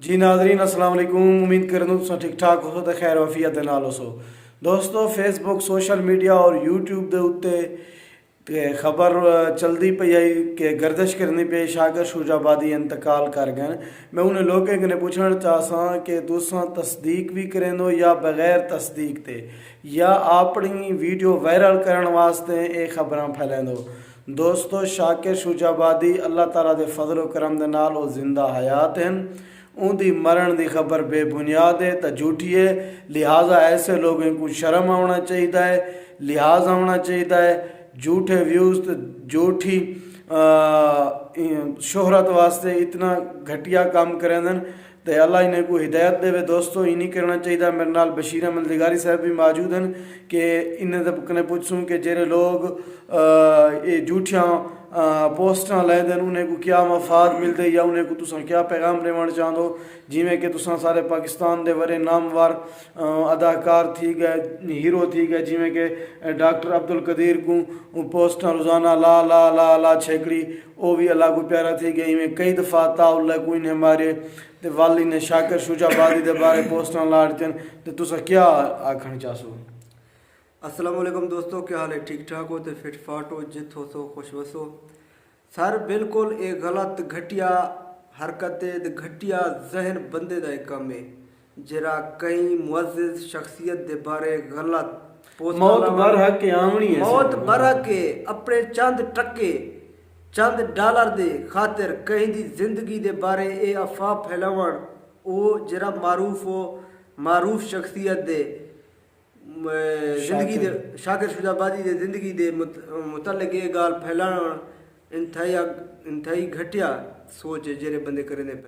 जी नाजरीन अस्सलाम वालेकुम। उम्मीद करना तुम ठीक ठाक हो तो खैर वफियत दे नाल हो। दोस्तों फेसबुक सोशल मीडिया और यूट्यूब के उत्ते ते खबर चलती पई है कि गर्दिश करनी पई शाकिर शुजाबादी इंतकाल कर गए। मैं उन्हें लोगों ने पूछना चाहसा कि तुसां तस्दीक भी करेंदो या बगैर तस्दीक ते या अपनी वीडियो वायरल करने वास्ते ये खबर फैलेंदो। दोस्तों शाकिर शुजाबादी अल्लाह ताला दे फजल करम दे नाल वो जिंदा हयात हैं। उनकी मरण की खबर बेबुनियाद है तो झूठी है, लिहाजा ऐसे लोगों को शर्म आना चाहिए है, लिहाज आना चाहिए है। झूठे व्यूज़ तो झूठी शोहरत वास्ते इतना घटिया काम करें तो अल्लाह इन्हें को हिदायत देवे। दोस्तों ये नहीं करना चाहिए। मेरे नाल बशीर अहमद दिगारी साहब भी मौजूद हैं कि इन्हें कने पूछूँ कि जेरे लोग ये झूठियाँ पोस्टां लैंदे उन्हें को क्या मफाद मिलते या उन्हें को तुसां क्या पैगाम देवण चाहदो। जिमें कि तुसां सारे पाकिस्तान दे बड़े नामवर अदाकार थी गए, हीरो थी गए, जिमें कि डॉक्टर अब्दुल कदीर को पोस्टां रोज़ाना ला ला ला ला छेकड़ी वो भी अल्लाह को प्यारा थी गई। इवें कई दफ़ा ताउल्ला को इन्हें मारे ते वाली ने शाकिर शुजाबादी दे बारे पोस्टां लाड़ते तो तुसां क्या आखना चाहसो। अस्सलाम वालेकुम दोस्तों, क्या हाल है? ठीक ठाक हो तो फिट फाट हो, जित हो सो खुश वसो। सर बिल्कुल एक गलत घटिया हरकत है, घटिया जहन बंदे का एक काम है जरा कई मुअज़्ज़िज़ शख्सियत दे बारे गलत मौत बरहक के आमनी है। मौत बरहक के अपने चंद टक्के चंद डॉलर दे खातिर कहीं दी जिंदगी दे बारे ये अफवाह फैलावण वो जरा मारूफ शख्सियत दे जिंदगी दे शाकिर शुजाबादी दे जिंदगी दे मुतल्लिक ये गाल फैलाना इंतहाई घटिया सोच है जेरे बंदे करें।